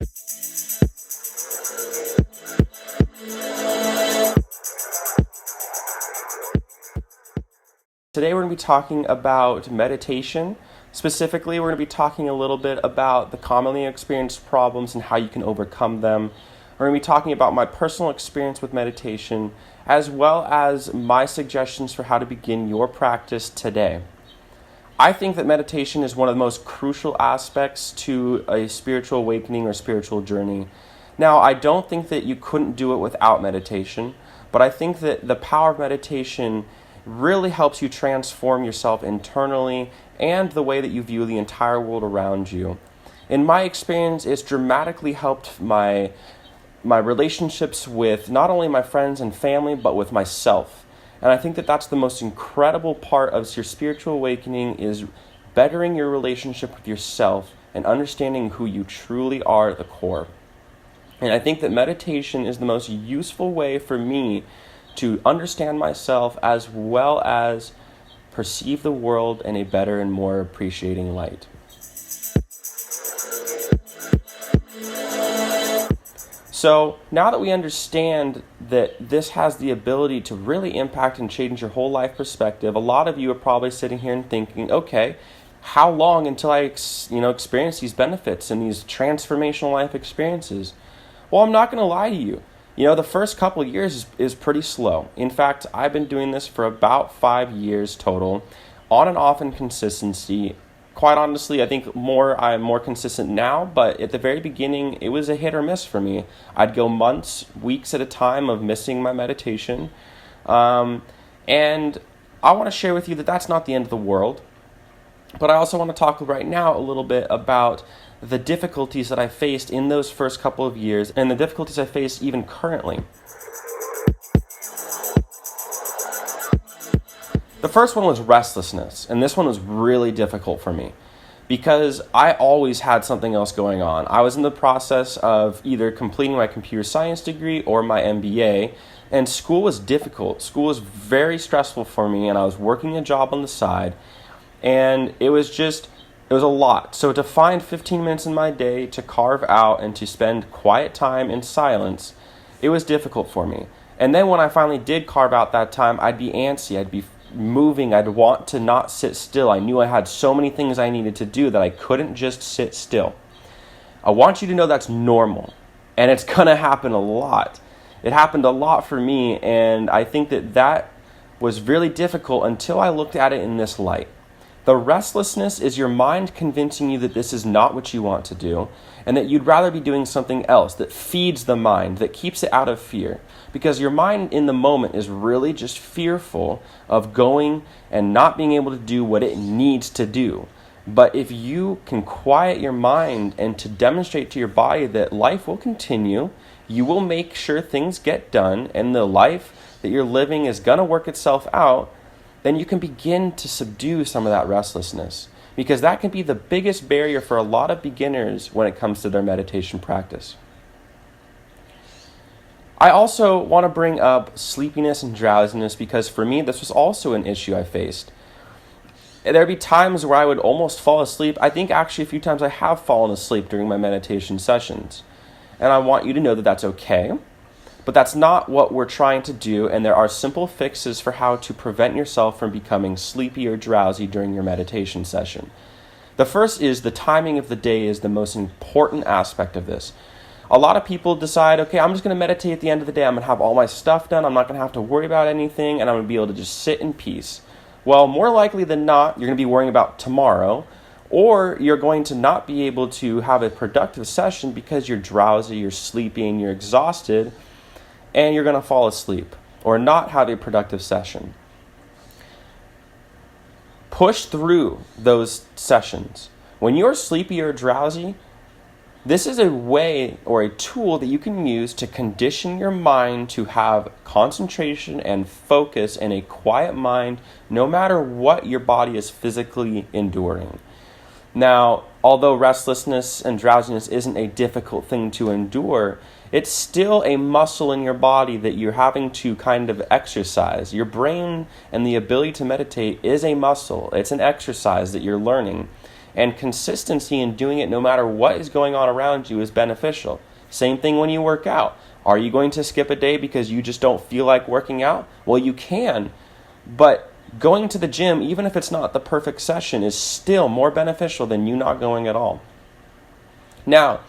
Today we're going to be talking about meditation. Specifically, we're going to be talking a little bit about the commonly experienced problems and how you can overcome them. We're going to be talking about my personal experience with meditation, as well as my suggestions for how to begin your practice today. I think that meditation is one of the most crucial aspects to a spiritual awakening or spiritual journey. Now, I don't think that you couldn't do it without meditation, but I think that the power of meditation really helps you transform yourself internally and the way that you view the entire world around you. In my experience, it's dramatically helped my relationships with not only my friends and family, but with myself. And I think that that's the most incredible part of your spiritual awakening, is bettering your relationship with yourself and understanding who you truly are at the core. And I think that meditation is the most useful way for me to understand myself as well as perceive the world in a better and more appreciating light. So now that we understand that this has the ability to really impact and change your whole life perspective, a lot of you are probably sitting here and thinking, okay, how long until I experience these benefits and these transformational life experiences? Well, I'm not going to lie to you. The first couple of years is pretty slow. In fact, I've been doing this for about 5 years total, on and off in consistency. Quite honestly, I think I'm more consistent now, but at the very beginning, it was a hit or miss for me. I'd go months, weeks at a time of missing my meditation. And I want to share with you that that's not the end of the world. But I also want to talk right now a little bit about the difficulties that I faced in those first couple of years and the difficulties I face even currently. The first one was restlessness, and this one was really difficult for me because I always had something else going on. I was in the process of either completing my computer science degree or my MBA, and school was difficult. School was very stressful for me, and I was working a job on the side, and it was a lot. So to find 15 minutes in my day to carve out and to spend quiet time in silence, it was difficult for me. And then when I finally did carve out that time, I'd be antsy, I'd be moving, I'd want to not sit still. I knew I had so many things I needed to do that I couldn't just sit still. I want you to know that's normal, and it's going to happen a lot. It happened a lot for me, and I think that was really difficult until I looked at it in this light. The restlessness is your mind convincing you that this is not what you want to do, and that you'd rather be doing something else that feeds the mind, that keeps it out of fear. Because your mind in the moment is really just fearful of going and not being able to do what it needs to do. But if you can quiet your mind and to demonstrate to your body that life will continue, you will make sure things get done, and the life that you're living is going to work itself out, then you can begin to subdue some of that restlessness, because that can be the biggest barrier for a lot of beginners when it comes to their meditation practice. I also want to bring up sleepiness and drowsiness, because for me, this was also an issue I faced. There'd be times where I would almost fall asleep. I think actually a few times I have fallen asleep during my meditation sessions. And I want you to know that that's okay. But that's not what we're trying to do, and there are simple fixes for how to prevent yourself from becoming sleepy or drowsy during your meditation session. The first is the timing of the day is the most important aspect of this. A lot of people decide, okay, I'm just going to meditate at the end of the day. I'm going to have all my stuff done. I'm not going to have to worry about anything, and I'm going to be able to just sit in peace. Well, more likely than not, you're going to be worrying about tomorrow, or you're going to not be able to have a productive session because you're drowsy, you're sleepy, and you're exhausted, and you're going to fall asleep or not have a productive session. Push through those sessions. When you're sleepy or drowsy, this is a way or a tool that you can use to condition your mind to have concentration and focus and a quiet mind no matter what your body is physically enduring. Now, although restlessness and drowsiness isn't a difficult thing to endure, it's still a muscle in your body that you're having to kind of exercise. Your brain and the ability to meditate is a muscle. It's an exercise that you're learning. And consistency in doing it no matter what is going on around you is beneficial. Same thing when you work out. Are you going to skip a day because you just don't feel like working out? Well, you can, but going to the gym, even if it's not the perfect session, is still more beneficial than you not going at all. Now,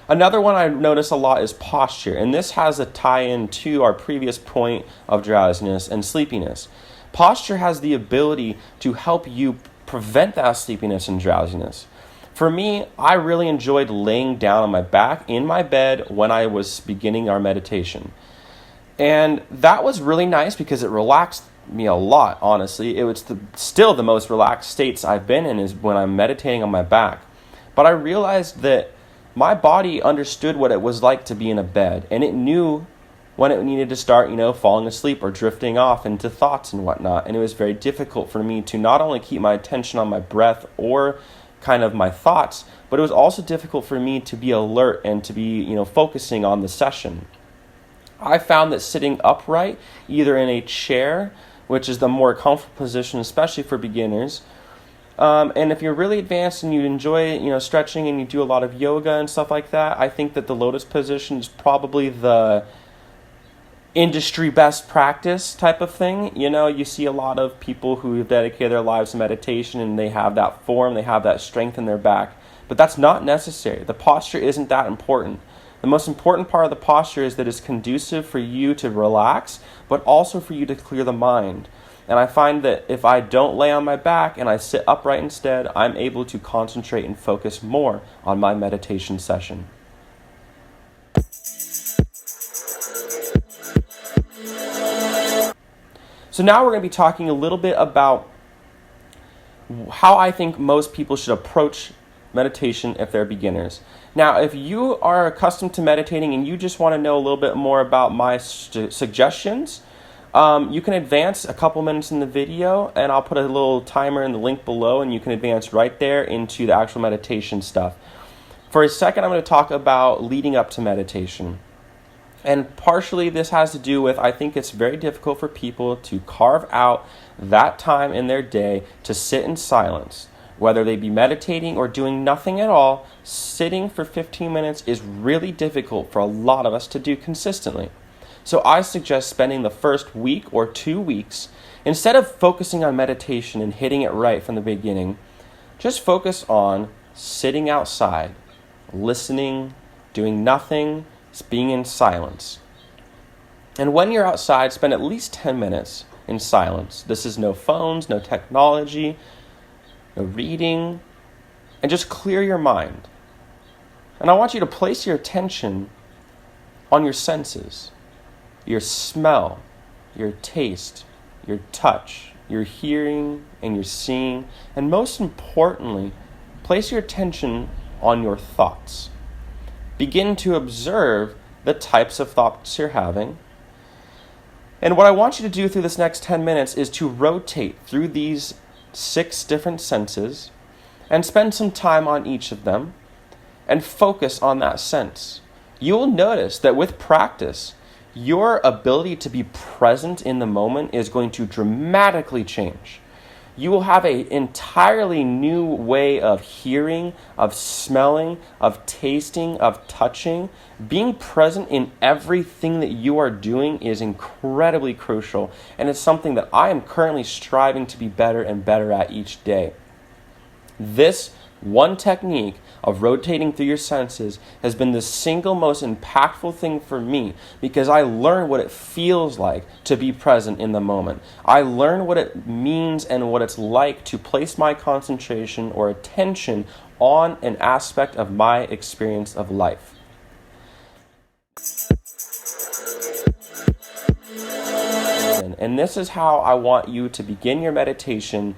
another one I notice a lot is posture, and this has a tie-in to our previous point of drowsiness and sleepiness. Posture has the ability to help you prevent that sleepiness and drowsiness. For me, I really enjoyed laying down on my back in my bed when I was beginning our meditation. And that was really nice because it relaxed me a lot, honestly. It was still the most relaxed states I've been in is when I'm meditating on my back. But I realized that my body understood what it was like to be in a bed, and it knew when it needed to start, falling asleep or drifting off into thoughts and whatnot. And it was very difficult for me to not only keep my attention on my breath or kind of my thoughts, but it was also difficult for me to be alert and to be, focusing on the session. I found that sitting upright, either in a chair, which is the more comfortable position, especially for beginners, and if you're really advanced and you enjoy, stretching and you do a lot of yoga and stuff like that, I think that the lotus position is probably the industry best practice type of thing. You see a lot of people who have dedicated their lives to meditation and they have that form, they have that strength in their back, but that's not necessary. The posture isn't that important. The most important part of the posture is that it's conducive for you to relax, but also for you to clear the mind. And I find that if I don't lay on my back and I sit upright instead, I'm able to concentrate and focus more on my meditation session. So now we're going to be talking a little bit about how I think most people should approach meditation if they're beginners. Now, if you are accustomed to meditating and you just want to know a little bit more about my suggestions, you can advance a couple minutes in the video, and I'll put a little timer in the link below, and you can advance right there into the actual meditation stuff. For a second, I'm going to talk about leading up to meditation. And partially this has to do with, I think it's very difficult for people to carve out that time in their day to sit in silence. Whether they be meditating or doing nothing at all, sitting for 15 minutes is really difficult for a lot of us to do consistently. So I suggest spending the first week or 2 weeks, instead of focusing on meditation and hitting it right from the beginning, just focus on sitting outside, listening, doing nothing, being in silence. And when you're outside, spend at least 10 minutes in silence. This is no phones, no technology, no reading, and just clear your mind. And I want you to place your attention on your senses, your smell, your taste, your touch, your hearing, and your seeing, and most importantly, place your attention on your thoughts. Begin to observe the types of thoughts you're having. And what I want you to do through this next 10 minutes is to rotate through these 6 different senses and spend some time on each of them and focus on that sense. You will notice that with practice, your ability to be present in the moment is going to dramatically change. You will have an entirely new way of hearing, of smelling, of tasting, of touching. Being present in everything that you are doing is incredibly crucial, and it's something that I am currently striving to be better and better at each day. This one technique of rotating through your senses has been the single most impactful thing for me because I learned what it feels like to be present in the moment. I learned what it means and what it's like to place my concentration or attention on an aspect of my experience of life. And this is how I want you to begin your meditation,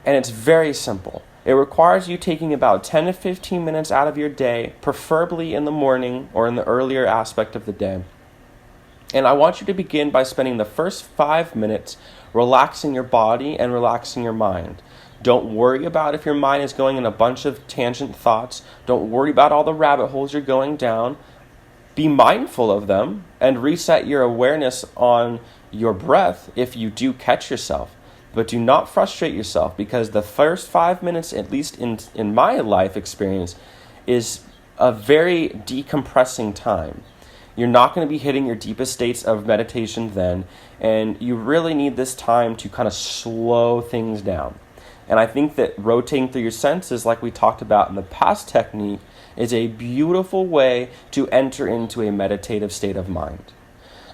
and it's very simple. It requires you taking about 10 to 15 minutes out of your day, preferably in the morning or in the earlier aspect of the day. And I want you to begin by spending the first 5 minutes relaxing your body and relaxing your mind. Don't worry about if your mind is going in a bunch of tangent thoughts. Don't worry about all the rabbit holes you're going down. Be mindful of them and reset your awareness on your breath if you do catch yourself. But do not frustrate yourself, because the first 5 minutes, at least in my life experience, is a very decompressing time. You're not going to be hitting your deepest states of meditation then, and you really need this time to kind of slow things down. And I think that rotating through your senses, like we talked about in the past technique, is a beautiful way to enter into a meditative state of mind.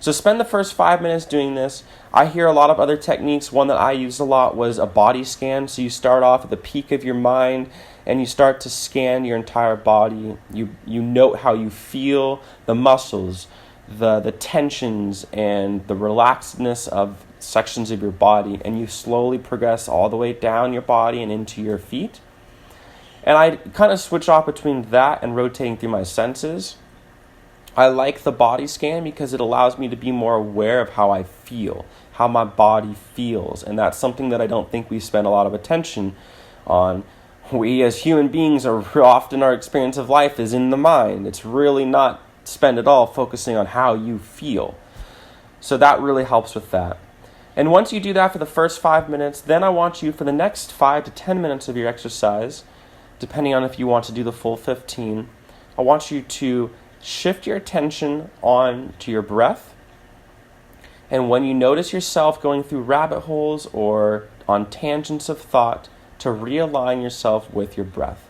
So spend the first 5 minutes doing this. I hear a lot of other techniques. One that I used a lot was a body scan. So you start off at the peak of your mind and you start to scan your entire body. You note how you feel, the muscles, the tensions, and the relaxedness of sections of your body. And you slowly progress all the way down your body and into your feet. And I kind of switch off between that and rotating through my senses. I like the body scan because it allows me to be more aware of how I feel, how my body feels. And that's something that I don't think we spend a lot of attention on. We as human beings are often, our experience of life is in the mind. It's really not spent at all focusing on how you feel. So that really helps with that. And once you do that for the first 5 minutes, then I want you for the next 5 to 10 minutes of your exercise, depending on if you want to do the full 15, I want you to shift your attention on to your breath. And when you notice yourself going through rabbit holes or on tangents of thought, to realign yourself with your breath.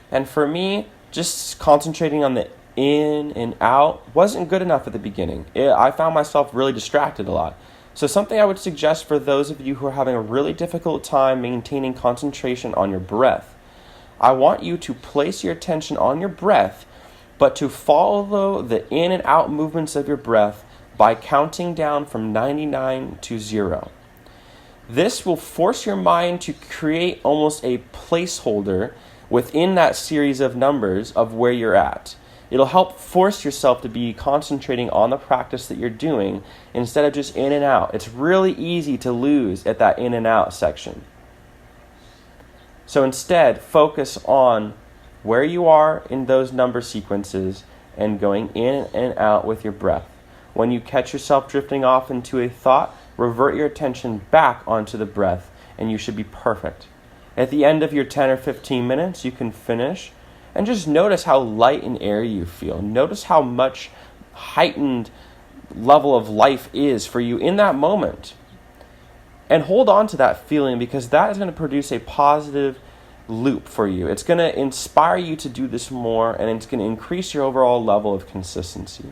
And for me, just concentrating on the in and out wasn't good enough at the beginning. I found myself really distracted a lot. So something I would suggest for those of you who are having a really difficult time maintaining concentration on your breath, I want you to place your attention on your breath, but to follow the in and out movements of your breath by counting down from 99 to 0. This will force your mind to create almost a placeholder within that series of numbers of where you're at. It'll help force yourself to be concentrating on the practice that you're doing instead of just in and out. It's really easy to lose at that in and out section. So instead, focus on where you are in those number sequences and going in and out with your breath. When you catch yourself drifting off into a thought, revert your attention back onto the breath, and you should be perfect. At the end of your 10 or 15 minutes, you can finish, and just notice how light and airy you feel. Notice how much heightened level of life is for you in that moment. And hold on to that feeling, because that is going to produce a positive loop for you. It's going to inspire you to do this more, and it's going to increase your overall level of consistency.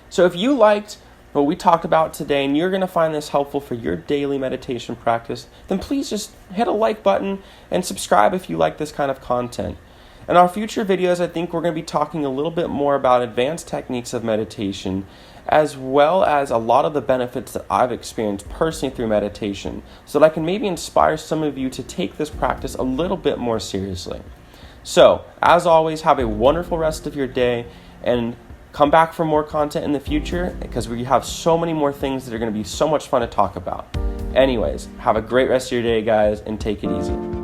So if you liked what we talked about today and you're going to find this helpful for your daily meditation practice, then please just hit a like button and subscribe if you like this kind of content. In our future videos, I think we're going to be talking a little bit more about advanced techniques of meditation, as well as a lot of the benefits that I've experienced personally through meditation, so that I can maybe inspire some of you to take this practice a little bit more seriously. So, as always, have a wonderful rest of your day, and come back for more content in the future, because we have so many more things that are going to be so much fun to talk about. Anyways, have a great rest of your day, guys, and take it easy.